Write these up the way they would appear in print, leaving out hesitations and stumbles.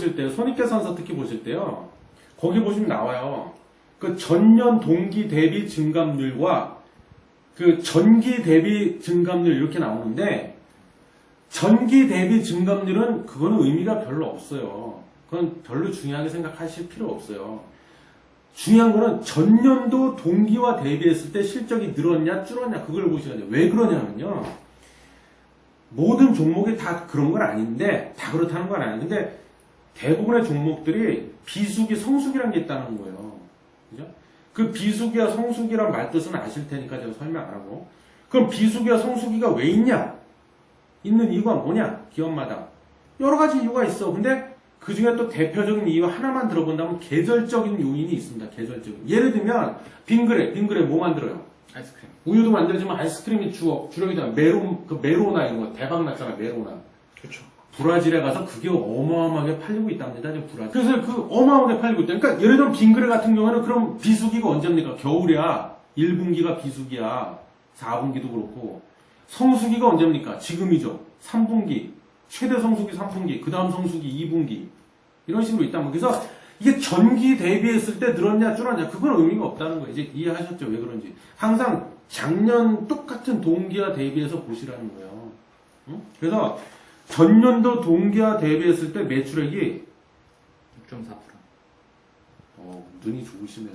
보실 때 손익계산서 특히 보실 때요. 거기 보시면 나와요. 그 전년 동기 대비 증감률과 그 전기 대비 증감률 이렇게 나오는데 전기 대비 증감률은 그거는 의미가 별로 없어요. 그건 별로 중요하게 생각하실 필요 없어요. 중요한 거는 전년도 동기와 대비했을 때 실적이 늘었냐 줄었냐 그걸 보셔야 돼요. 왜 그러냐면요. 모든 종목이 다 그런 건 아닌데 다 그렇다는 건 아닌데 대부분의 종목들이 비수기, 성수기라는 게 있다는 거예요. 그죠? 그 비수기와 성수기란 말뜻은 아실 테니까 제가 설명 안 하고 그럼 비수기와 성수기가 왜 있냐? 있는 이유가 뭐냐? 기업마다 여러 가지 이유가 있어. 근데 그 중에 또 대표적인 이유 하나만 들어본다면 계절적인 요인이 있습니다. 계절적인. 예를 들면 빙그레 뭐 만들어요? 아이스크림. 우유도 만들지만 아이스크림이 주력이잖아. 메로나 이런 거 대박 났잖아. 메로나. 그렇죠. 브라질에 가서 그게 어마어마하게 팔리고 있답니다. 지금 브라질. 그래서 그 어마어마하게 팔리고 있다. 그러니까 예를 들면 빙그레 같은 경우에는 그럼 비수기가 언제입니까? 겨울이야. 1분기가 비수기야. 4분기도 그렇고. 성수기가 언제입니까? 지금이죠. 3분기. 최대 성수기 3분기. 그 다음 성수기 2분기. 이런 식으로 있다면. 그래서 이게 전기 대비했을 때 늘었냐 줄었냐 그건 의미가 없다는 거예요. 이제 이해하셨죠? 왜 그런지. 항상 작년 똑같은 동기와 대비해서 보시라는 거예요. 응? 그래서 전년도 동기와 대비했을 때 매출액이 6.4%. 눈이 좋으시네요.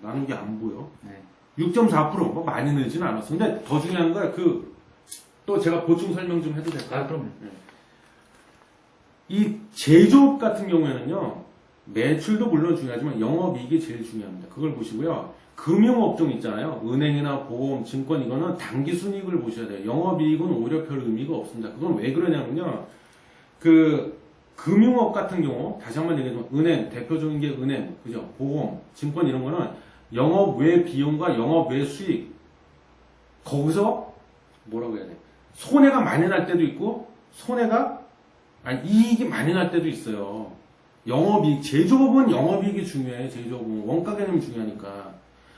나는 이게 안 보여. 네. 6.4%뭐 많이 늘지는 않았어. 근데 더 중요한 거야. 또 제가 보충 설명 좀 해도 될까요? 아, 그럼요. 네. 이 제조업 같은 경우에는요. 매출도 물론 중요하지만 영업이익이 제일 중요합니다. 그걸 보시고요. 금융업종 있잖아요. 은행이나 보험, 증권 이거는 당기순이익을 보셔야 돼요. 영업이익은 오히려 별 의미가 없습니다. 그건 왜 그러냐면요. 그 금융업 같은 경우 다시 한번 얘기하면 은행, 대표적인 게 은행, 그죠? 보험, 증권 이런 거는 영업 외 비용과 영업 외 수익 거기서 뭐라고 해야 돼? 손해가 많이 날 때도 있고 이익이 많이 날 때도 있어요. 영업이익, 제조업은 영업이익이 중요해. 제조업은 원가 개념이 중요하니까.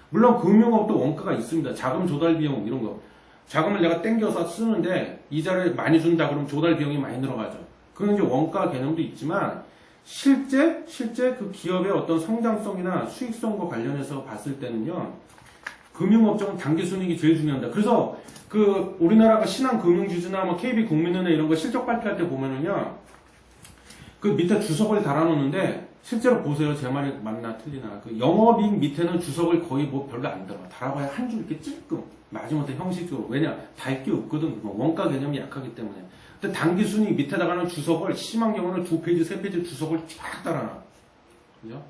물론 금융업도 원가가 있습니다. 자금 조달 비용 이런 거. 자금을 내가 땡겨서 쓰는데 이자를 많이 준다 그러면 조달 비용이 많이 들어가죠. 그건 이제 원가 개념도 있지만 실제 그 기업의 어떤 성장성이나 수익성과 관련해서 봤을 때는요. 금융업종은 당기순이익이 제일 중요합니다. 그래서 그 우리나라가 신한금융지주나 뭐 KB국민은행 이런 거 실적 발표할 때 보면은요. 그 밑에 주석을 달아놓는데 실제로 보세요. 제 말이 맞나 틀리나. 그 영업이익 밑에는 주석을 거의 뭐 별로 안 달아. 달아봐야 한 줄 이렇게 찔끔. 마지못해 형식적으로. 왜냐? 달 게 없거든. 원가 개념이 약하기 때문에. 근데 당기순이익 밑에다가는 주석을 심한 경우는 2페이지, 3페이지 주석을 쫙 달아놔. 그죠?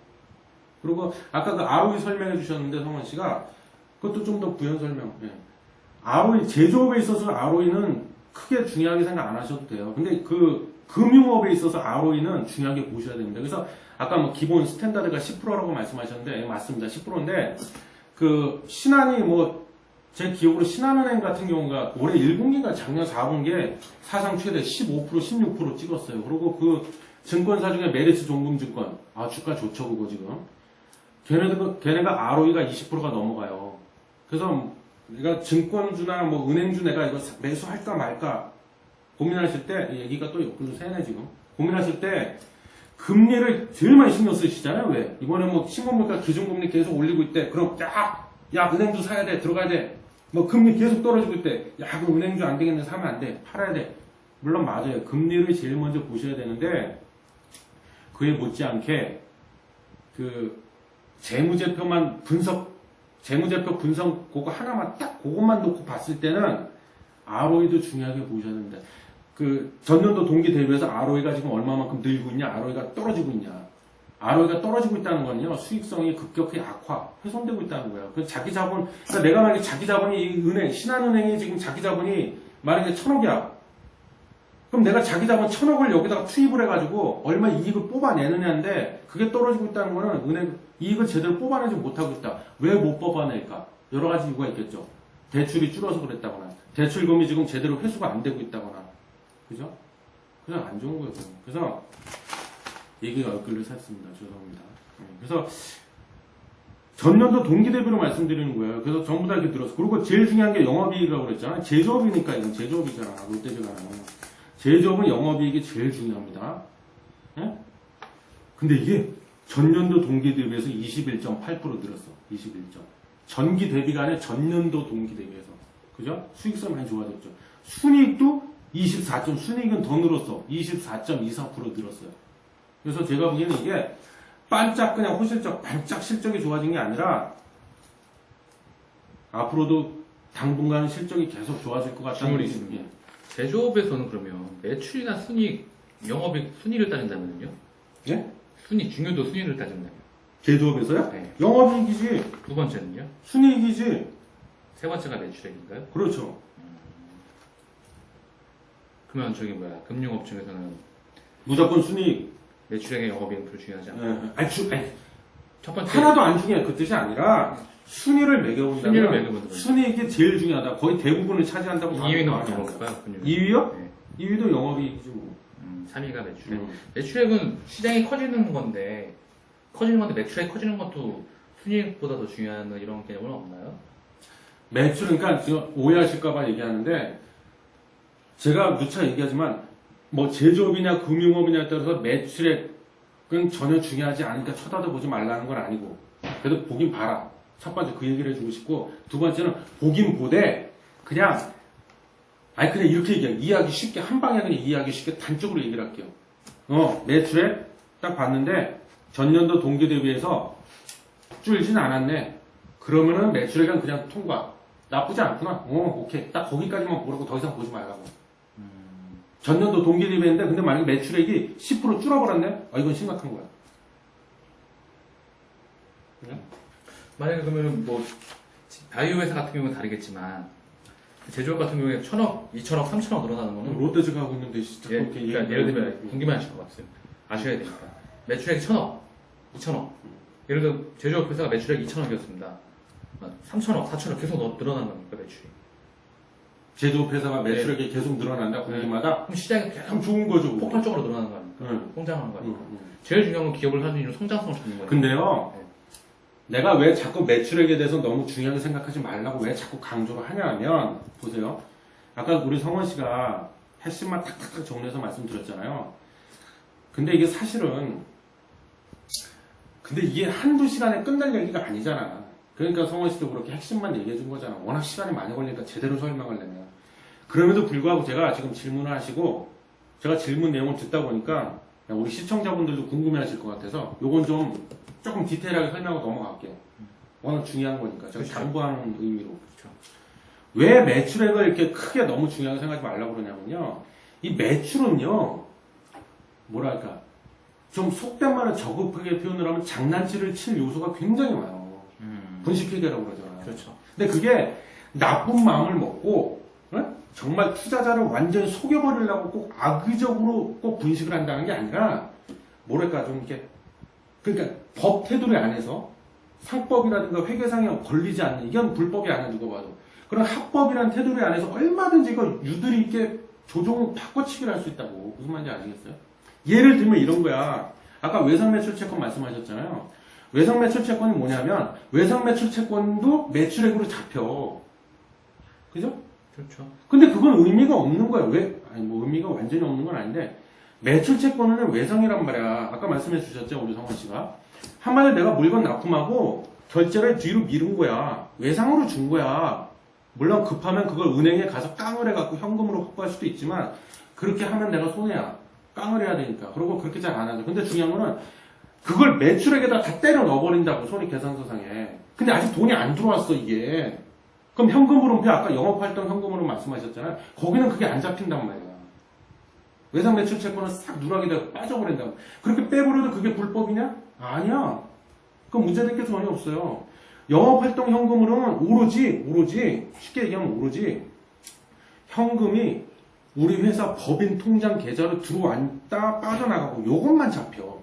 그리고 아까 그 ROE 설명해 주셨는데 성원 씨가 그것도 좀 더 부연 설명. 예. ROE, 제조업에 있어서 ROE는 크게 중요하게 생각 안 하셔도 돼요. 근데 그 금융업에 있어서 ROE는 중요하게 보셔야 됩니다. 그래서 아까 뭐 기본 스탠다드가 10%라고 말씀하셨는데 맞습니다. 10%인데 그 신한이 뭐 제 기억으로 신한은행 같은 경우가 올해 1분기가 작년 4분기에 사상 최대 15%, 16% 찍었어요. 그리고 그 증권사 중에 메리츠 종금증권 주가 좋죠 그거 지금. 걔네가 ROE가 20%가 넘어가요. 그래서 내가 증권주나 뭐 은행주 내가 이거 매수할까 말까 고민하실 때 얘기가 또 옆으로 새네 지금. 고민하실 때 금리를 제일 많이 신경 쓰시잖아요. 왜? 이번에 뭐 신고물가 기준금리 계속 올리고 있대. 그럼 야 은행주 사야 돼. 들어가야 돼. 뭐 금리 계속 떨어지고 있대. 야 그 은행주 안 되겠네. 사면 안 돼. 팔아야 돼. 물론 맞아요. 금리를 제일 먼저 보셔야 되는데 그에 못지않게 그 재무제표 분석 그거 하나만 딱 그것만 놓고 봤을 때는 ROE도 중요하게 보셔야 됩니다. 그 전년도 동기 대비해서 ROE가 지금 얼마만큼 늘고 있냐, ROE가 떨어지고 있냐. ROE가 떨어지고 있다는 건요, 수익성이 급격히 훼손되고 있다는 거예요. 그 자기 자본, 그러니까 내가 만약에 자기 자본이 이 신한은행이 지금 자기 자본이 만약에 1,000억이야. 그럼 내가 자기 자본 1,000억을 여기다가 투입을 해가지고 얼마 이익을 뽑아내느냐인데 그게 떨어지고 있다는 거는 은행 이익을 제대로 뽑아내지 못하고 있다. 왜 못 뽑아낼까? 여러 가지 이유가 있겠죠. 대출이 줄어서 그랬다거나, 대출금이 지금 제대로 회수가 안 되고 있다거나, 그죠? 그냥 안 좋은 거예요. 그래서 얘기가 엇갈려 샀습니다. 죄송합니다. 그래서 전년도 동기 대비로 말씀드리는 거예요. 그래서 전부 다 이렇게 들었어. 그리고 제일 중요한 게 영업이익이라고 그랬잖아요. 제조업이니까 이건 제조업이잖아. 롯데제과는. 제조업은 영업이익이 제일 중요합니다. 예? 근데 이게 전년도 동기 대비해서 21.8% 늘었어. 21점. 전기 대비가 아니라 전년도 동기 대비해서. 그죠? 수익성 많이 좋아졌죠. 순이익도 24점, 순이익은 더 늘었어. 24.24% 늘었어요. 그래서 제가 보기에는 이게 반짝 그냥 호실적, 반짝 실적이 좋아진 게 아니라 앞으로도 당분간 실적이 계속 좋아질 것 같다는 질문이 느낌이- 있습니다. 제조업에서는 그러면 매출이나 순이익, 영업이익 순위를 따진다면요? 예? 순위, 중요도 순위를 따진다면. 제조업에서요? 네. 영업이익이지, 두 번째는요? 순이익이지. 세 번째가 매출액인가요? 그렇죠. 그러면 저기 뭐야, 금융업 중에서는 무조건 순이익. 매출액의 영업이익은 별로 중요하지 않아요. 아니, 첫 번째 하나도 안 중요해. 그 뜻이 아니라 순위를 매겨본다면 순위를 매겨본다면. 순이익이 제일 중요하다. 거의 대부분을 차지한다고 2위는 봐도 어떤 돼요. 걸까요? 금융. 2위요? 네. 2위도 영업이익이지 뭐. 3위가 매출액. 음. 매출액은 시장이 커지는 건데 매출액이 커지는 것도 순이익보다 더 중요한 이런 개념은 없나요? 매출, 그러니까 지금 오해하실까봐 얘기하는데 제가 누차 얘기하지만 뭐 제조업이냐 금융업이냐에 따라서 매출액은 전혀 중요하지 않으니까 쳐다도 보지 말라는 건 아니고 그래도 보긴 봐라. 첫 번째 그 얘기를 해주고 싶고 두 번째는 보긴 보되 그냥 이렇게 얘기해요. 이해하기 쉽게 한 방에 그냥 이해하기 쉽게 단적으로 얘기를 할게요. 매출액 딱 봤는데 전년도 동기 대비해서 줄진 않았네. 그러면은 매출액은 그냥 통과. 나쁘지 않구나. 오케이. 딱 거기까지만 보라고 더 이상 보지 말라고. 전년도 동기 대비했는데 근데 만약에 매출액이 10% 줄어버렸네? 이건 심각한 거야. 만약에 그러면은 뭐 바이오 회사 같은 경우는 다르겠지만 제조업 같은 경우에 1,000억, 2,000억, 3,000억 늘어나는 거는 롯데즈가 하고 있는데 진짜 예, 그렇게 그러니까 예를 들면 공기만 하실 것 같아요. 아셔야 되니까 매출액이 1,000억, 2,000억. 예를 들어 제조업 회사가 매출액이 2,000억이었습니다. 3,000억, 4,000억 계속 늘어나는 겁니까 매출이? 제조업 회사가 매출액이 계속 늘어난다 분기마다 그럼 시장이 참 계속 좋은 거죠. 그거. 폭발적으로 늘어나는 거 아닙니까? 응. 성장하는 거 아닙니까? 응. 제일 중요한 건 기업을 할 수 있는 성장성을 찾는 거예요. 근데요, 네. 내가 왜 자꾸 매출액에 대해서 너무 중요하게 생각하지 말라고 왜 자꾸 강조를 하냐면, 보세요. 아까 우리 성원 씨가 핵심만 탁탁탁 정리해서 말씀드렸잖아요. 근데 이게 사실은, 근데 이게 한두 시간에 끝날 얘기가 아니잖아. 그러니까 성원 씨도 그렇게 핵심만 얘기해 준 거잖아. 워낙 시간이 많이 걸리니까 제대로 설명을 내면. 그럼에도 불구하고 제가 지금 질문을 하시고, 제가 질문 내용을 듣다 보니까, 우리 시청자분들도 궁금해 하실 것 같아서, 요건 좀 조금 디테일하게 설명하고 넘어갈게요. 워낙 중요한 거니까. 제가 그렇죠. 당부하는 의미로. 그렇죠. 왜 매출액을 이렇게 크게 너무 중요하게 생각하지 말라고 그러냐면요. 이 매출은요, 뭐랄까, 좀 속된 말을 저급하게 표현을 하면 장난질을 칠 요소가 굉장히 많아요. 분식회계라고 그러잖아요. 그렇죠. 근데 그게 나쁜 마음을 먹고, 정말 투자자를 완전히 속여버리려고 꼭 악의적으로 꼭 분식을 한다는 게 아니라, 뭐랄까, 좀 이렇게, 그러니까 법 테두리 안에서 상법이라든가 회계상에 걸리지 않는, 이건 불법이 아니야, 누가 봐도. 그런 합법이라는 테두리 안에서 얼마든지 이거 유들이 있게 조종 바꿔치기를 할 수 있다고. 무슨 말인지 아시겠어요? 예를 들면 이런 거야. 아까 외상매출채권 말씀하셨잖아요. 외상매출채권이 뭐냐면, 외상매출채권도 매출액으로 잡혀. 그죠? 그렇죠. 근데 그건 의미가 없는 거야. 왜? 뭐 의미가 완전히 없는 건 아닌데, 매출채권은 외상이란 말이야. 아까 말씀해 주셨죠, 우리 성원 씨가. 한마디로 내가 물건 납품하고 결제를 뒤로 미룬 거야. 외상으로 준 거야. 물론 급하면 그걸 은행에 가서 깡을 해갖고 현금으로 확보할 수도 있지만, 그렇게 하면 내가 손해야. 깡을 해야 되니까. 그리고 그렇게 잘 안 하죠. 근데 중요한 거는, 그걸 매출액에다 다 때려 넣어버린다고, 손익계산서상에. 근데 아직 돈이 안 들어왔어, 이게. 그럼 현금으로, 아까 영업활동 현금으로 말씀하셨잖아요. 거기는 그게 안 잡힌단 말이야. 외상매출채권은 싹 누락이 되고 빠져버린다고. 그렇게 빼버려도 그게 불법이냐? 아니야. 그건 문제될 게 전혀 없어요. 영업활동 현금으로는 오로지, 쉽게 얘기하면 오로지, 현금이 우리 회사 법인 통장 계좌로 들어왔다 빠져나가고 요것만 잡혀.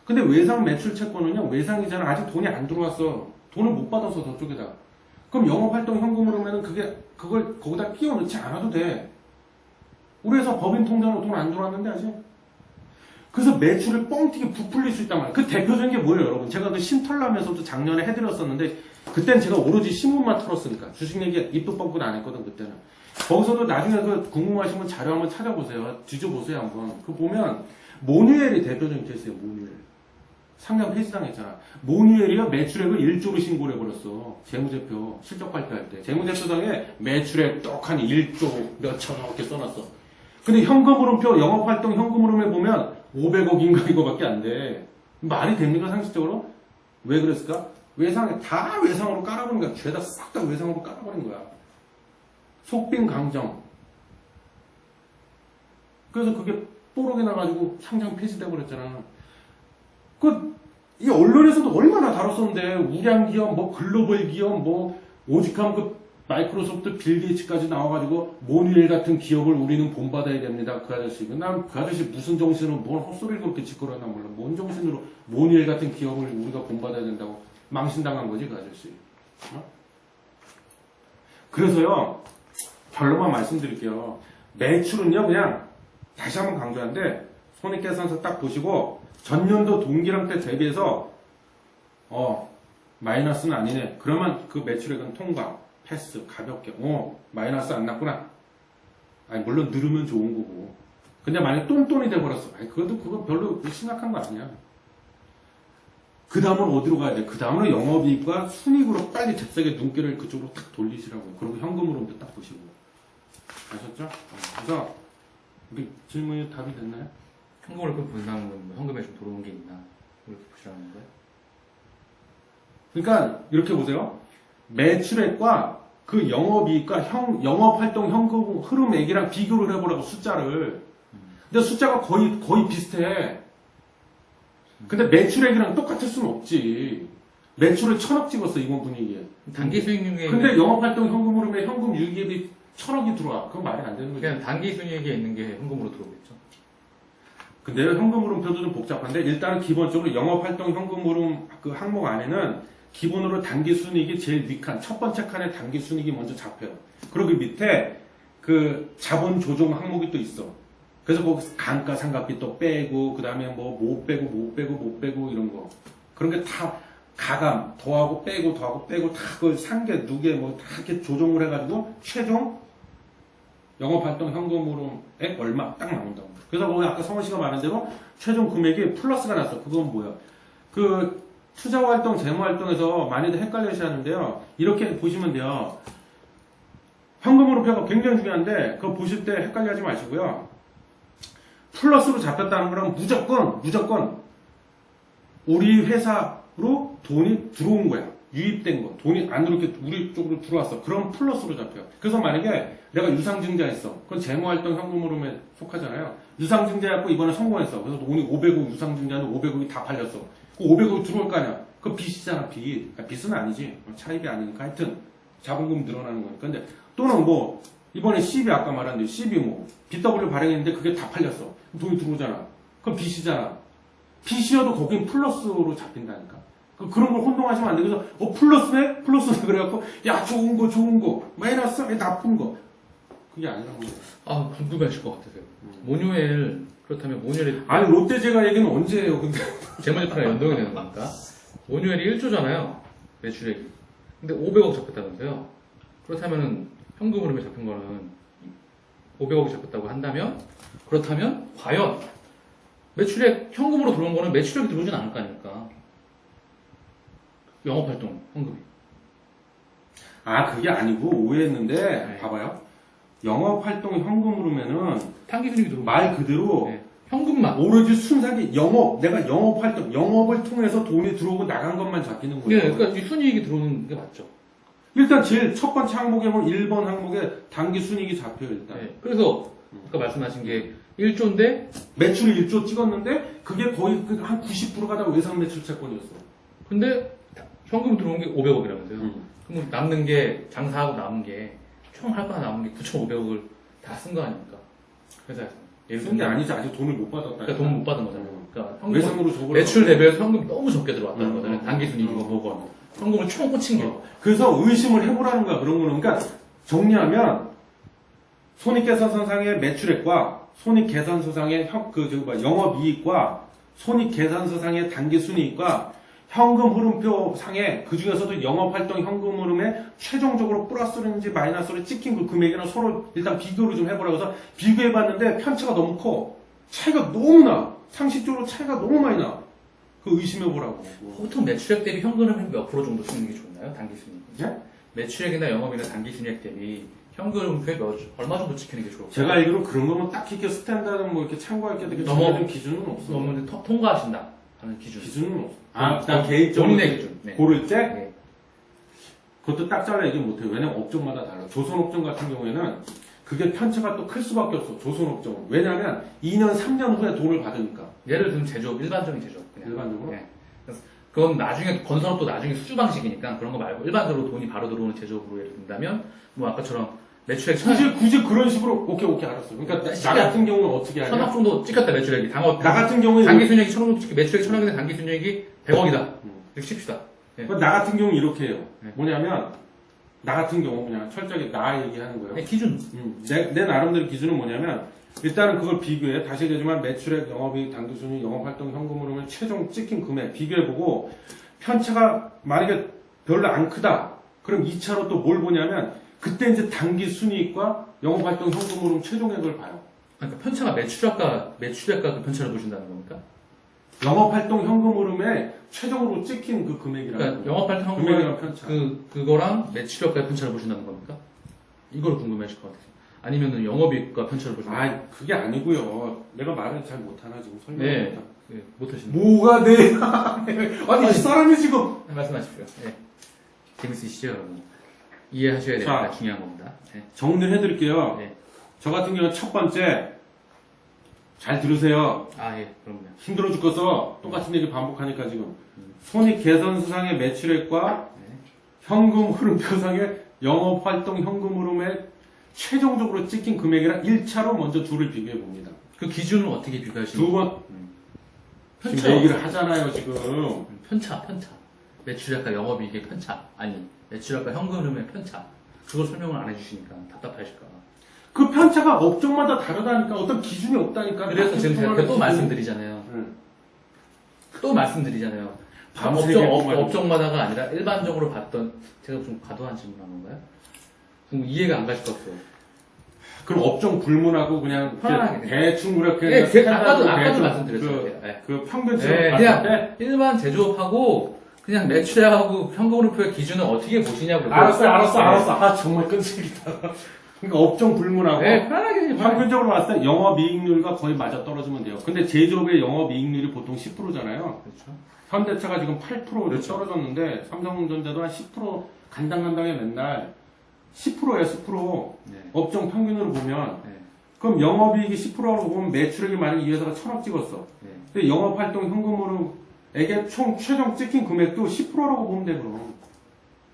근데 외상매출채권은요, 외상이잖아. 아직 돈이 안 들어왔어. 돈을 못 받아서 저쪽에다. 그럼 영업활동 현금으로면은 그걸 거기다 끼워 넣지 않아도 돼. 우리 회사 법인 통장으로 돈 안 들어왔는데 아직. 그래서 매출을 뻥튀기 부풀릴 수 있단 말이에요. 그 대표적인 게 뭐예요, 여러분? 제가 그 신털남에서도 작년에 해드렸었는데, 그때는 제가 오로지 신문만 털었으니까. 주식 얘기 입도 뻥끗 안 했거든, 그때는. 거기서도 나중에 그 궁금하시면 자료 한번 찾아보세요. 뒤져보세요, 한번. 그거 보면, 모뉴엘이 대표적인 케이스예요, 모뉴엘. 상장 폐지당했잖아. 모뉴엘이요 매출액을 1조로 신고를 해버렸어. 재무제표 실적 발표할 때 재무제표상에 매출액 떡하니 1조 몇천억 이렇게 써놨어. 근데 현금흐름표 영업활동 현금흐름에 보면 500억인가 이거밖에 안 돼. 말이 됩니까 상식적으로? 왜 그랬을까? 다 외상으로 깔아버린 거야. 죄다 싹 다 외상으로 깔아버린 거야. 속빈 강정. 그래서 그게 뽀록이 나가지고 상장 폐지돼 버렸잖아. 이 언론에서도 얼마나 다뤘었는데, 우량 기업, 뭐 글로벌 기업, 뭐 오직한 마이크로소프트 빌 게이츠까지 나와가지고 모뉴엘 같은 기업을 우리는 본받아야 됩니다. 그 아저씨. 난 그 아저씨 무슨 정신으로 뭘 헛소리를 그렇게 짓거렸나 몰라. 뭔 정신으로 모뉴엘 같은 기업을 우리가 본받아야 된다고 망신당한 거지, 그 아저씨. 어? 그래서요, 결론만 말씀드릴게요. 매출은요, 그냥 다시 한번 강조하는데, 손익계산서 딱 보시고, 전년도 동기랑 때 대비해서, 마이너스는 아니네. 그러면 그 매출액은 통과. 패스, 가볍게, 마이너스 안 났구나. 아니, 물론 늘으면 좋은 거고. 근데 만약에 똔똔이 돼버렸어. 아니, 그거 별로 심각한 거 아니야. 그 다음은 어디로 가야 돼? 그 다음은 영업이익과 순이익으로 빨리 잽싸게 눈길을 그쪽으로 탁 돌리시라고요. 그리고 현금으로 딱 보시고. 아셨죠? 그래서, 우리 질문이 답이 됐나요? 현금으로 그 분산은 뭐 현금에 좀 들어온 게 있나? 이렇게 보시라는 거예요? 그러니까, 이렇게 보세요. 매출액과 그 영업이익과 영업활동 현금 흐름액이랑 비교를 해보라고 숫자를. 근데 숫자가 거의 비슷해. 근데 매출액이랑 똑같을 수는 없지. 매출을 1,000억 찍었어, 이번 분위기에. 단기 수익률에. 근데 영업활동 현금 흐름에 현금 유기액이 1,000억이 들어와. 그건 말이 안 되는 거지. 그냥 단기 수익에 있는 게 현금으로 들어오겠죠. 근데 현금 흐름표도 좀 복잡한데, 일단은 기본적으로 영업활동 현금 흐름 그 항목 안에는 기본으로 단기 순이익이 제일 윗칸, 첫 번째 칸에 단기 순이익이 먼저 잡혀요. 그리고 그 밑에 그 자본 조정 항목이 또 있어. 그래서 거기 감가 상각비 또 빼고, 그 다음에 뭐 못 빼고 이런 거. 그런 게 다 가감, 더하고 빼고 다 그걸 상계, 누계 뭐 다 이렇게 조정을 해가지고 최종 영업활동 현금흐름액 얼마 딱 나온다고. 그래서 거기 아까 성원 씨가 말한 대로 최종 금액이 플러스가 났어. 그건 뭐야? 그 투자활동, 재무활동에서 많이들 헷갈려시 하는데요. 이렇게 보시면 돼요. 현금흐름표가 굉장히 중요한데, 그거 보실 때 헷갈려 하지 마시고요. 플러스로 잡혔다는 거는 무조건 우리 회사로 돈이 들어온 거야. 유입된 거. 돈이 안으로 이렇게 우리 쪽으로 들어왔어. 그럼 플러스로 잡혀요. 그래서 만약에 내가 유상증자 했어. 그건 재무활동 현금흐름에 속하잖아요. 유상증자 했고 이번에 성공했어. 그래서 돈이 500억 유상증자는 500억이 다 팔렸어. 그 500억이 들어올 거 아니야. 그거 빚이잖아, 빚. 그러니까 빚은 아니지. 차입이 아니니까. 하여튼, 자본금 늘어나는 거니까. 근데, 또는 뭐, 이번에 CB 아까 말한 대로 CB 뭐, BW 발행했는데 그게 다 팔렸어. 돈이 들어오잖아. 그럼 빚이잖아. 빚이어도 거긴 플러스로 잡힌다니까. 그런 걸 혼동하시면 안 돼. 그래서, 플러스네? 플러스네. 그래갖고, 야, 좋은 거. 마이너스, 나쁜 거. 그게 아니라는 거예요. 아, 궁금하실 것 같으세요. 모뉴엘, 그렇다면 모뉴엘이. 아니, 롯데제가 얘기는 언제 해요, 근데. 재무제표랑 연동이 되는 거니까. 모뉴엘이 1조잖아요. 매출액이. 근데 500억 잡혔다면서요. 그렇다면 현금 흐름에 잡힌 거는 500억이 잡혔다고 한다면, 그렇다면 과연 매출액 현금으로 들어온 거는 매출액이 들어오진 않을 거 아닙니까? 영업활동 현금이. 아, 그게 아니고 오해했는데, 네. 봐봐요. 영업활동 현금 흐름에는 단기 수익이 들어오고. 말 그대로 네. 현금만. 오로지 순삭이 내가 영업활동, 영업을 통해서 돈이 들어오고 나간 것만 잡히는 거예요. 네, 그러니까 이 순이익이 들어오는 게 맞죠. 일단 제일 첫 번째 항목에 보면 1번 항목에 단기 순이익이 잡혀요, 일단. 네. 그래서 아까 말씀하신 게 1조인데 매출이 1조 찍었는데 그게 거의 한 90%가 다 외상 매출 채권이었어. 근데 현금 들어온 게 500억이라면서요. 그럼 남는 게 장사하고 남은 게 총 할 거나 남은 게 9,500억을 다 쓴 거 아닙니까? 회사에서. 쓴 게 아니지, 아직 돈을 못 받았다. 그러니까 돈 못 받은 거잖아요. 그러니까 현금 외상으로 줘버려. 매출 대비해서 현금이 너무 적게 들어왔다는 거잖아요. 단기 순이익이고 음. 뭐고. 현금을 총 꽂힌 게. 그래서 의심을 해보라는 거야, 그런 거는. 그러니까 정리하면 손익계산서상의 매출액과 손익계산서상의 영업이익과 손익계산서상의 단기순이익과 현금 흐름표 상에 그 중에서도 영업활동 현금 흐름에 최종적으로 플러스인지 마이너스로 찍힌 그 금액이랑 서로 일단 비교를 좀 해보라고 해서 비교해봤는데 편차가 너무 커. 차이가 너무 나. 상식적으로 차이가 너무 많이 나. 그 그 의심해보라고. 보통 매출액 대비 현금흐름이 몇 프로 정도 쓰는 게 좋나요? 단기 순이익. 예? 매출액이나 영업이나 단기 순이익 대비 현금흐름이 얼마 정도 지키는 게 좋을까요? 제가 알기로 그런 거면 딱히 이렇게 스탠다드 뭐 이렇게 참고할 게 되게 정해진 기준은 없어. 너무 통과하신다 하는 기준. 기준은 없어. 나 개인적으로 본인의 기준. 네. 고를 때 네. 그것도 딱 잘라 얘기 못해요. 왜냐면 업종마다 달라. 조선업종 같은 경우에는 그게 편차가 또 클 수밖에 없어. 조선업종은. 왜냐면 2년, 3년 후에 돈을 받으니까. 예를 들면 제조업, 일반적인 제조업. 그냥. 일반적으로? 네. 그래서 그건 나중에, 건설업도 나중에 수주 방식이니까 그런 거 말고 일반적으로 돈이 바로 들어오는 제조업으로 예를 든다면, 뭐 아까처럼 매출액 굳이 그런 식으로, 오케이, 알았어. 그러니까 나 같은 경우는 어떻게 하냐. 1,000억 정도 찍혔다, 매출액이. 나 같은 경우에 단기 순이익이 1,000억 정도 찍혀, 매출액이 1,000억인데 단기 순이익이 100억이다. 이렇게 칩시다. 네. 나 같은 경우는 이렇게 해요. 네. 뭐냐면, 나 같은 경우 그냥 철저하게 나 얘기하는 거예요. 네, 기준. 내 나름대로 기준은 뭐냐면, 일단은 그걸 비교해. 다시 얘기하지만 매출액, 영업이익, 단기순이익, 영업활동 현금흐름을 최종 찍힌 금액 비교해보고, 편차가 만약에 별로 안 크다. 그럼 2차로 또 뭘 보냐면, 그때 이제 단기순이익과 영업활동 현금흐름 최종액을 봐요. 그러니까 편차가 매출액과 그 편차를 보신다는 겁니까? 영업활동 현금흐름에 최종으로 찍힌 그 금액이라는 그러니까 거예요. 영업활동 금액이랑 현금흐름 편차. 그거랑 매출액과의 편차를 보신다는 겁니까? 이걸 궁금해하실 것 같아요. 아니면은 영업이익과 편차를 보신다는 겁니까? 그게 아니고요. 내가 말을 잘 못하나 지금 설명을 네. 못하나. 네, 못하시는 뭐가 돼? 아니 이 사람이 지금 네, 말씀하십시오. 네. 재밌으시죠, 여러분? 이해하셔야 됩니다. 중요한 겁니다. 네. 정리를 해드릴게요. 네. 저 같은 경우는 첫 번째 잘 들으세요. 아, 예, 그럼요. 힘들어 죽겠어. 똑같은 얘기 반복하니까 지금 손익 계산서상의 매출액과 네. 현금 흐름표상의 영업활동 현금 흐름에 최종적으로 찍힌 금액이랑 1차로 먼저 둘을 비교해 봅니다. 그 기준을 어떻게 비교하시는 두 번, 편차. 지금 얘기를 하잖아요, 지금. 편차. 매출액과 영업이익의 편차. 아니, 매출액과 현금 흐름의 편차. 그걸 설명을 안 해주시니까 답답하실까. 그 편차가 업종마다 다르다니까, 어떤 기준이 없다니까. 그래서 지금 제가 또 기준이. 말씀드리잖아요. 응. 또 말씀드리잖아요. 밤새 얘기하고 업종마다가 아니라 일반적으로 봤던, 제가 좀 과도한 질문한 건가요? 좀 이해가 안 가실 것 같아요. 그럼 업종 불문하고 그냥 편안하게 대충 그렇게 네, 그냥 아까도 대충 말씀드렸죠. 그, 네. 그 평균치로 네, 봤을 그냥 때 일반 제조업하고 그냥 매출액하고 현금흐름표의 기준을 어떻게 보시냐고. 알았어. 아 정말 끈질기다. 그러니까 업종 불문하고 네, 편하게 그냥 평균적으로 봤을 때 영업이익률과 거의 맞아 떨어지면 돼요. 근데 제조업의 영업이익률이 보통 10%잖아요. 그렇죠. 현대차가 지금 8% 그렇죠. 떨어졌는데 삼성전자도 한 10% 간당간당해 맨날 10%야 10%. 네. 업종 평균으로 보면 네. 그럼 영업이익이 10%라고 보면 매출액이 만약에 이 회사가 1,000억 찍었어. 네. 근데 영업활동 현금으로에게 총 최종 찍힌 금액도 10%라고 보면 돼 그럼.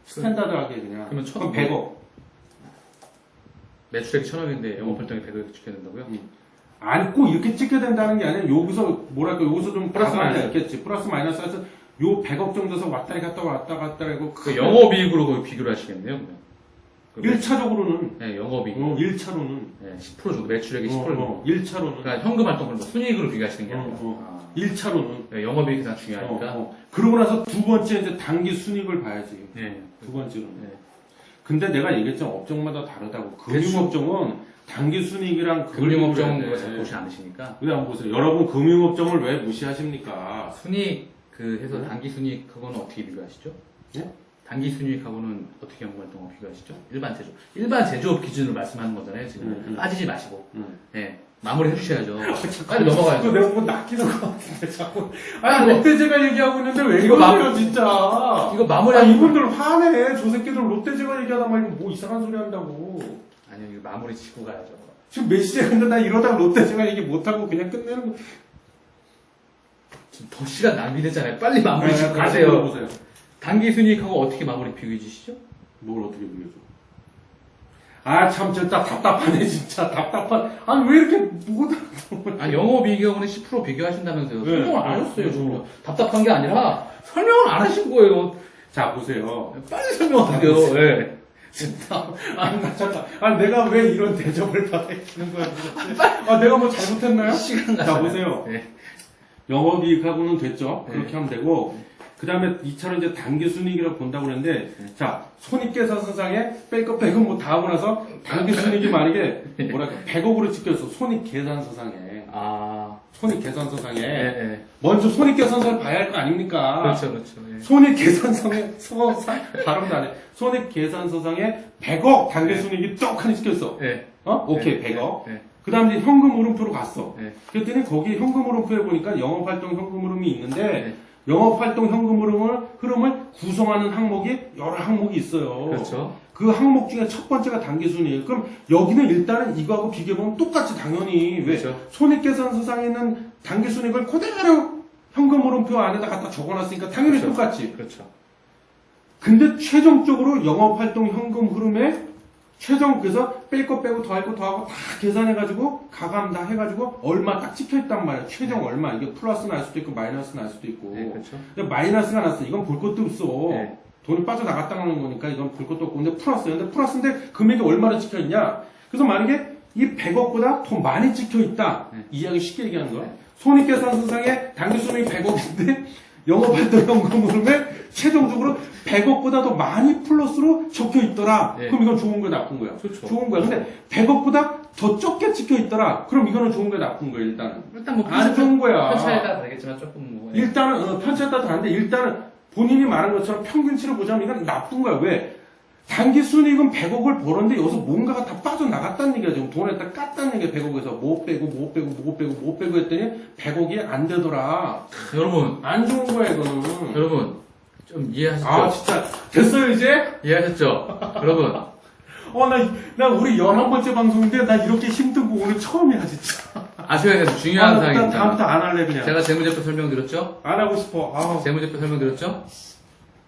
스탠다드하게 그냥. 그러면 그럼 100억. 매출액이 1,000억인데 영업활동이 100억이 찍혀야 된다고요? 아니 꼭 이렇게 찍게 된다는 게 아니라 여기서 뭐랄까 여기서 좀 플러스 마이너스. 있겠지. 플러스 마이너스 해서 요 100억 정도에서 왔다 갔다 하고 그 영업이익으로 거의 비교를 하시겠네요, 그러면. 그 1차적으로는 네, 영업이익. 1차로는 네, 10% 정도, 매출액이 10% 정도. 1차로는 그러니까 현금 활동을 뭐 순이익으로 비교하시는 게 아니라. 1차로는 네, 영업이익이 가장 중요하니까. 그러고 나서 두 번째 이제 단기 순익을 봐야지. 네. 두 번째로는. 네. 근데 내가 얘기했잖아 업종마다 다르다고. 그렇죠. 금융업종은 단기 순익이랑 그걸 금융업종 비교해야 거 돼. 잘 보시 않으시니까. 근데 한번 보세요. 여러분 금융업종을 왜 무시하십니까? 순이익, 그 해서 단기 순이익하고는 어떻게 비교하시죠? 예? 단기 순이익하고는 어떻게 현금 활동을 비교하시죠? 일반 제조업. 일반 제조업 기준으로 말씀하는 거잖아요, 지금. 빠지지 마시고. 네. 마무리 해주셔야죠. 빨리 넘어가야죠. 내가 뭐 낚이는 것 같은데 자꾸. 아니 롯데제가 얘기하고 있는데 왜 이거 이러세요 진짜. 이거 마무리 이분들 화내. 저 새끼들 롯데제가 얘기하다 말고 뭐 이상한 소리 한다고. 아니요, 이거 마무리 짓고 가야죠. 지금 몇 시에 근데 나 이러다가 롯데제가 얘기 못하고 그냥 끝내는 거. 지금 더 시간 낭비되잖아요. 빨리 마무리 짓고 다시 가세요. 물어보세요. 단기 순이익하고 어떻게 마무리 비교해 주시죠? 뭘 어떻게 비교해줘? 아, 참, 진짜 답답하네, 진짜. 답답한. 아니, 왜 이렇게 못 아, 영업이익하고는 10% 비교하신다면서요. 네. 설명을 안 하셨어요, 지금. 답답한 게 아니라 설명을 안 하신 거예요. 자, 보세요. 빨리 설명하세요. 네. 진짜. 아니, 나 잠깐. 아니, 내가 왜 이런 대접을 받아야되는 거야, 도대체. 아, 내가 뭐 잘못했나요? 시간 자, 보세요. 네. 영업이익하고는 됐죠? 그렇게 네. 하면 되고. 그 다음에 2차로 이제 단기 순이익이라고 본다고 그랬는데, 자, 손익계산서상에 뺄 거 빼고 뭐 다 하고 나서 단기 순이익이 만약에 뭐랄까 100억으로 찍혔어. 손익계산서상에. 손익계산서상에 예. 먼저 손익계산서를 봐야 할 거 아닙니까? 그렇죠. 예. 손익계산서상에 발음도 안 해. 손익계산서상에 100억 단계순이익이 떡하니 찍혔어. 예. 오케이 100억. 예. 그 다음 이제 현금 흐름표로 갔어. 예. 그랬더니 거기 현금 흐름표에 보니까 영업활동 현금 흐름이 있는데 예. 영업활동 현금 흐름을 구성하는 항목이 여러 항목이 있어요. 그렇죠. 그 항목 중에 첫 번째가 단계순이익. 그럼 여기는 일단은 이거하고 비교해보면 똑같이 당연히 왜 그렇죠. 손익계산서상에 있는 단계순이익을 그대로 현금 흐름표 안에다 갖다 적어놨으니까 당연히 그렇죠. 똑같지. 그렇죠. 근데 최종적으로 영업활동 현금 흐름에 그래서 뺄 거 빼고 더할 거 더하고 다 계산해가지고 가감 다 해가지고 얼마 딱 찍혀있단 말이야. 최종 얼마. 이게 플러스 날 수도 있고 마이너스 날 수도 있고. 네, 그렇죠. 근데 마이너스가 났어. 이건 볼 것도 없어. 네. 돈이 빠져나갔다는 거니까 이건 볼 것도 없고. 근데 플러스야. 근데 플러스인데 금액이 얼마나 찍혀있냐. 그래서 만약에 이 100억보다 더 많이 찍혀있다. 네. 이야기 쉽게 얘기하는 거야. 네. 손익계산서상에 당기순이익 100억인데 영업활동 현금 흐름에 최종적으로 100억보다 더 많이 플러스로 적혀 있더라. 네. 그럼 이건 좋은 거야, 나쁜 거야? 좋죠. 좋은 거야. 근데 100억보다 더 적게 찍혀 있더라. 그럼 이거는 좋은 거야, 나쁜 거야, 일단은? 일단 뭐 안 좋은 거야. 편차에 따라 다르겠지만 조금 뭐. 예. 일단은 편차에 따라 다른데 일단은 본인이 말한 것처럼 평균치를 보자면 이건 나쁜 거야. 왜? 단기순이익은 100억을 벌었는데 여기서 뭔가가 다 빠져나갔다는 얘기야. 지금 돈에다 깠다는 얘기야. 100억에서 뭐 빼고 했더니 100억이 안 되더라. 여러분, 안 좋은 거야, 이거는. 여러분 좀 이해하셨죠? 아, 진짜. 됐어요, 이제? 이해하셨죠? 여러분, 나 우리 11번째 방송인데, 나 이렇게 힘든 거 오늘 처음이야, 진짜. 아셔야 되는 중요한 나 사항입니다. 다음부터 안 할래, 그냥. 제가 재무제표 설명드렸죠? 안 하고 싶어. 아, 재무제표 설명드렸죠?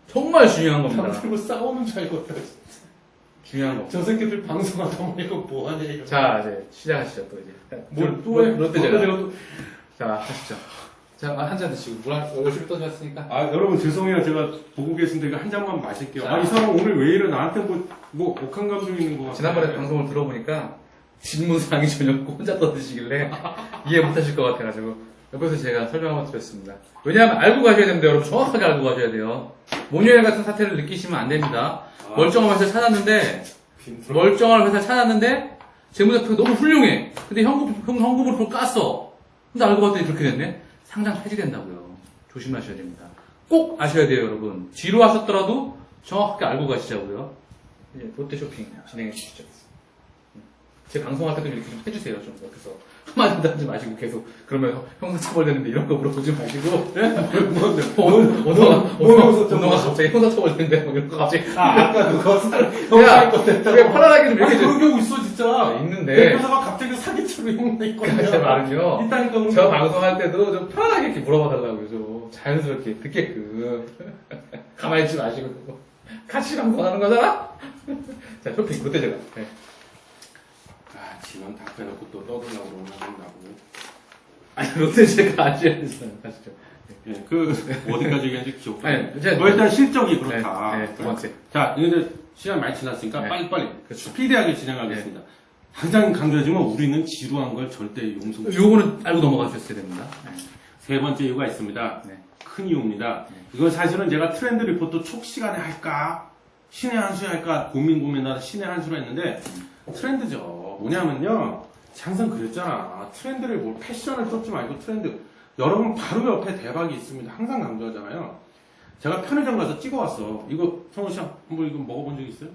정말 중요한 겁니다. 방송으로 싸우는 줄 알겠다. 중요한 거. 저 새끼들 방송하다 보니까 뭐 하냐, 이거. 자, 이제 시작하시죠, 또 이제. 또 해? 롯데제가. 또. 자, 하시죠. 자, 한 잔 드시고, 물 열심히 떠주셨으니까. 아, 여러분, 죄송해요. 제가 보고 계신데, 이거 한 잔만 마실게요. 자. 아, 이 사람 오늘 왜 이래? 나한테 옥한 감정 있는 거 같아. 지난번에 방송을 들어보니까 질문사항이 전혀 없고 혼자 떠드시길래 이해 못하실 것 같아가지고 옆에서 제가 설명 한번 드렸습니다. 왜냐하면 알고 가셔야 됩니다. 여러분 정확하게 알고 가셔야 돼요. 모뉴엘 같은 사태를 느끼시면 안 됩니다. 멀쩡한 회사를 찾았는데 재무제표가 너무 훌륭해. 근데 현금으로 그걸 깠어. 근데 알고 봤더니 그렇게 됐네. 상장 폐지된다고요. 조심하셔야 됩니다. 꼭 아셔야 돼요, 여러분. 뒤로 하셨더라도 정확하게 알고 가시자고요. 이제 롯데 쇼핑 진행해 주시죠. 제 방송할 때도 이렇게 좀 해주세요. 좀 옆에서 한마디도 하지 마시고 계속 그러면 형사처벌되는데 이런 거 물어보지 마시고 언어가 갑자기 형사처벌되는데 뭐 이런 거 갑자기 아까 누가 야, 왜 편안하게 좀 아니, 이렇게 그런 경우 있어, 진짜. 있는데 대표사가 갑자기 사기치고 형 있거든요. 제 말은요. 있다니까, 그런 저 거. 방송할 때도 좀 편안하게 이렇게 물어봐달라고요. 좀 자연스럽게 듣게끔 가만히 있지 마시고 같이 방송하는 거잖아. 자 쇼핑 롯데제가. 네. 아, 지만 다 빼놓고 또 떠들려고 그러나 나고. 아니 롯데제가 아셔야 되잖아요. 가시죠. 예, 어디까지 얘기했는지 기억 안 아니, 이제 일단 실적이 그렇다. 네, 두 번째. 자, 이제 시간 많이 지났으니까 네. 빨리빨리 그렇죠. 스피디하게 진행하겠습니다. 항상 강조하지만 우리는 지루한 걸 절대 용서 못. 요거는 알고 넘어가 주셨어야 됩니다. 네. 세 번째 이유가 있습니다. 네. 큰 이유입니다. 네. 이건 사실은 제가 트렌드 리포트 촉 시간에 할까, 신의 한 수에 할까 고민하다 신의 한 수로 했는데 트렌드죠. 뭐냐면요, 항상 그랬잖아. 트렌드를 뭐 패션을 쫓지 말고 트렌드. 여러분 바로 옆에 대박이 있습니다. 항상 강조하잖아요. 제가 편의점 가서 찍어왔어. 이거 성우 씨 한번 이거 먹어본 적 있어요?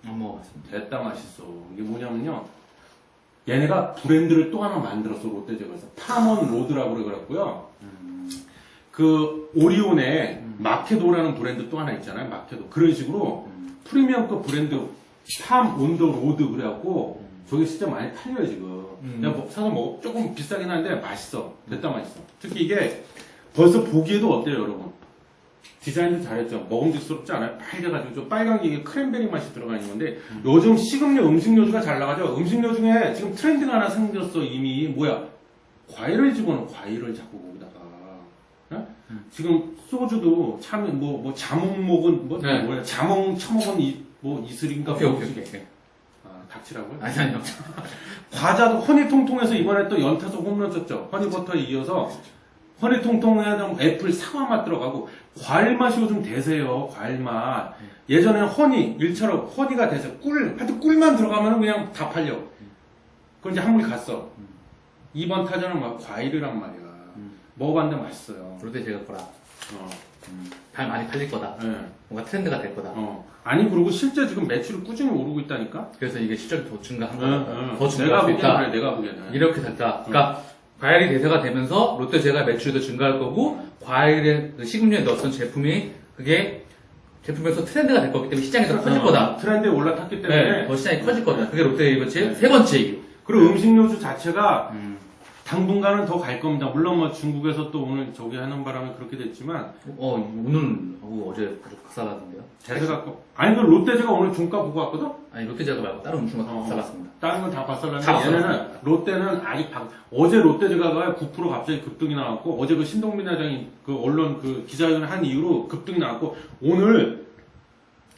안 먹어봤습니다. 됐다 맛있어. 이게 뭐냐면요, 얘네가 브랜드를 또 하나 만들었어. 롯데제과에서 파먼 로드라고 그래갖고요. 그 오리온의 마케도라는 브랜드 또 하나 있잖아요. 마케도. 그런 식으로 프리미엄급 브랜드 팜 온더 로드 그래갖고 저게 진짜 많이 팔려요 지금. 내가 사서 조금 비싸긴 한데 맛있어. 됐다 맛있어. 특히 이게 벌써 보기에도 어때요 여러분? 디자인도 잘했죠. 먹음직스럽지 않아요? 빨개가지고 좀 빨간 게 이게 크랜베리 맛이 들어가 있는 건데 요즘 식음료 음식료주가 잘 나가죠. 음식료 중에 지금 트렌드가 하나 생겼어 이미. 뭐야? 과일을 집어넣어. 과일을 자꾸 거기다가. 어? 지금 소주도 참 자몽 먹은 네. 뭐야? 자몽 처먹은 이슬인가 오케이. 아, 닥치라고요? 아니요. 과자도 허니통통해서 이번에 또 연타석 홈런 쳤죠. 허니버터에 이어서 허니통통에 애플 사과 맛 들어가고 과일 맛이 요즘 대세요. 과일 맛. 예전에는 허니 일처럼 허니가 대세. 하여튼 꿀만 들어가면 그냥 다 팔려. 그건 이제 한물이 갔어. 2번 타자는 막 과일이란 말이야. 먹어봤는데 맛있어요. 롯데제가 거라. 어. 발 많이 팔릴 거다. 예. 뭔가 트렌드가 될 거다. 아니 그리고 실제 지금 매출이 꾸준히 오르고 있다니까. 그래서 이게 실적이 더 증가한 응, 거다. 응. 더 내가 증가할 수 보기에는 있다. 그래, 내가 보기에는. 이렇게 됐다. 그러니까 과일이 대세가 되면서 롯데제가 매출도 증가할 거고 과일에 그 식음료에 넣었던 제품이 그게 제품에서 트렌드가 될 거기 때문에 시장이 더 커질 거다. 트렌드에 올라탔기 때문에. 네, 더 시장이 커질 거다. 그게 롯데이버츠의 세 번째 이유. 그리고 음식료수 자체가 당분간은 더 갈 겁니다. 물론 뭐 중국에서 또 오늘 저기 하는 바람에 그렇게 됐지만 오늘 어제 아주 박살났는데요. 대세가 아니 그 롯데제가 오늘 종가 보고 왔거든. 아니 롯데제가 말고 다른 음식만 다 박살났습니다. 다른 건 다 다 박살났는데 박살났어요. 얘네는 롯데는 아직 어제 롯데제가 9% 갑자기 급등이 나왔고 어제 그 신동빈 회장이 그 언론 그 기자회견을 한 이후로 급등이 나왔고 오늘은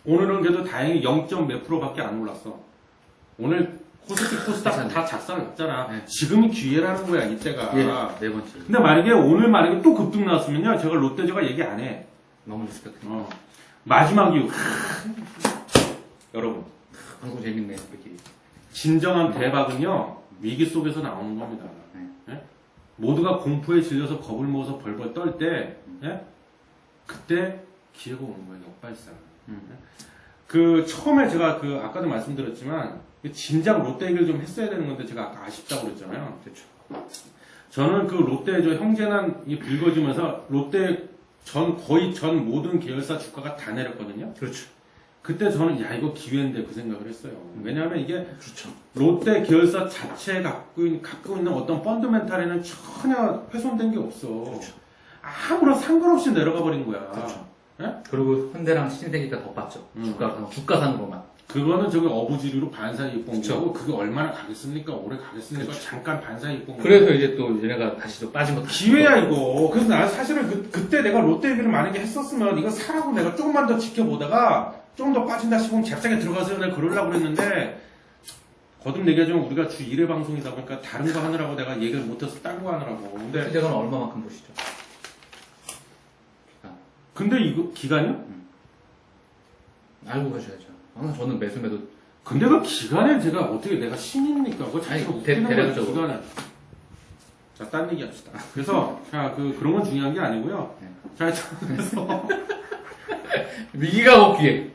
그래도 다행히 0. 몇 %밖에 안 올랐어. 오늘 코스피 코스닥 다 작살났잖아. 네. 지금이 기회라는 거야 이때가. 예, 네 번째. 근데 만약에 오늘 또 급등 나왔으면요 제가 롯데제가 얘기 안 해. 너무 리스펙트. 마지막 이유. 여러분 방송 재밌네, 우리끼리. 진정한 대박은요 위기 속에서 나오는 겁니다. 예? 모두가 공포에 질려서 겁을 먹어서 벌벌 떨 때 그때 기회가 오는 거예요. 역발상. 그 처음에 제가 그 아까도 말씀드렸지만 진작 롯데 얘기를 좀 했어야 되는 건데 제가 아까 아쉽다고 그랬잖아요. 그렇죠. 저는 그 롯데 저 형제난이 불거지면서 롯데 거의 전 모든 계열사 주가가 다 내렸거든요. 그렇죠. 그때 저는 야 이거 기회인데 그 생각을 했어요. 왜냐하면 이게 그렇죠. 롯데 계열사 자체에 갖고 있는 어떤 펀드멘탈에는 전혀 훼손된 게 없어. 그렇죠. 아무런 상관없이 내려가 버린 거야. 그렇죠. 예? 그리고 현대랑 신세계가 더 봤죠. 주가산으로만. 그거는 저기 어부지리로 반사이익 본 그쵸. 거고 그게 얼마나 가겠습니까? 오래 가겠습니까? 그쵸. 잠깐 반사이익 본 거고. 그래서 이제 또 얘네가 다시 또 빠진 거 기회야 이거. 그래서 나 사실은 그때 내가 롯데 얘기를 만약에 했었으면 이거 사라고 내가 조금만 더 지켜보다가 좀 더 빠진다 싶으면 잽싸게 들어가서 내가 그러려고 그랬는데 거듭 얘기하자면 우리가 주 1회 방송이다 보니까 다른 거 하느라고 내가 얘기를 못해서 딴 거 하느라고. 현대가는 얼마만큼 보시죠? 근데 이거 기간이요? 알고 가셔야죠. 항상 저는 매도. 근데 그 기간에 제가 어떻게 내가 신입니까? 그거 아니, 자체가 웃기는 거야 대략적으로. 기간에. 자, 딴 얘기 합시다. 그래서 자, 그런 건 중요한 게 아니고요. 네. 자, 그래서 위기가 없기에.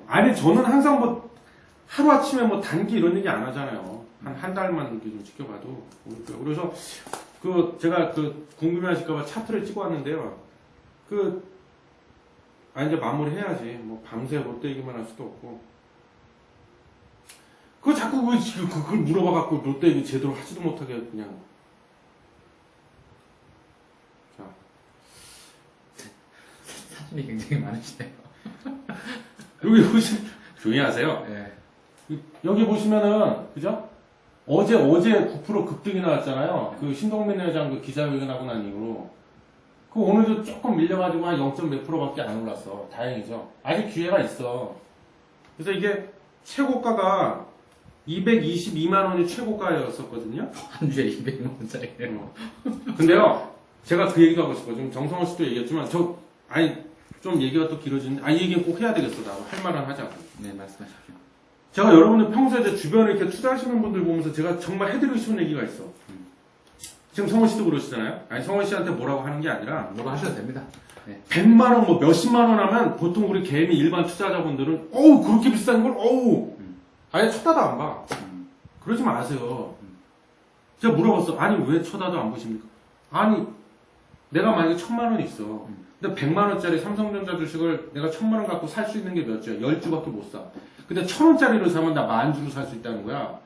아니 저는 항상 뭐 하루 아침에 뭐 단기 이런 얘기 안 하잖아요. 한 달만 이렇게 좀 지켜봐도. 그래서 제가 궁금해하실까봐 차트를 찍어 왔는데요. 이제 마무리 해야지. 뭐 밤새 롯데 얘기만 할 수도 없고. 그거 자꾸 그걸 물어봐갖고 롯데 얘기 제대로 하지도 못하게 그냥. 자. 사진이 굉장히 많으시네요. 여기 보시면, 조용히 하세요. 네. 여기 보시면은, 그죠? 어제 9% 급등이 나왔잖아요. 그 신동민 회장 그 기자회견하고 난 이후로. 그 오늘도 조금 밀려가지고 한 0. 몇 %밖에 안 올랐어. 다행이죠. 아직 기회가 있어. 그래서 이게 최고가가 222만원이 최고가였었거든요. 한 주에 200만 원짜리예요. 근데요, 제가 그 얘기도 하고 싶어. 지금 정성호 씨도 얘기했지만, 좀 얘기가 또 길어지는데, 이 얘기는 꼭 해야 되겠어. 나 할 말은 하자고. 네, 말씀하십시오. 제가 여러분들 평소에 제 주변에 이렇게 투자하시는 분들 보면서 제가 정말 해드리고 싶은 얘기가 있어. 지금 성원 씨도 그러시잖아요? 아니, 성원 씨한테 뭐라고 하는 게 아니라, 뭐로 하셔도 됩니다. 네. 100만원, 뭐 몇십만원 하면 보통 우리 개미 일반 투자자분들은, 어우, 그렇게 비싼 걸, 어우, 아예 쳐다도 안 봐. 그러지 마세요. 제가 물어봤어. 아니, 왜 쳐다도 안 보십니까? 아니, 내가 만약에 1000만원 있어. 근데 100만원짜리 삼성전자 주식을 내가 1000만원 갖고 살 수 있는 게 몇 주야? 10주밖에 못 사. 근데 1000원짜리를 사면 나 10,000주로 살 수 있다는 거야.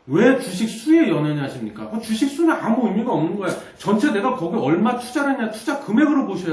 왜 주식 수에 연연하십니까? 그 주식 수는 아무 의미가 없는 거야. 전체 내가 거기 얼마 투자를 했냐, 투자 금액으로 보셔야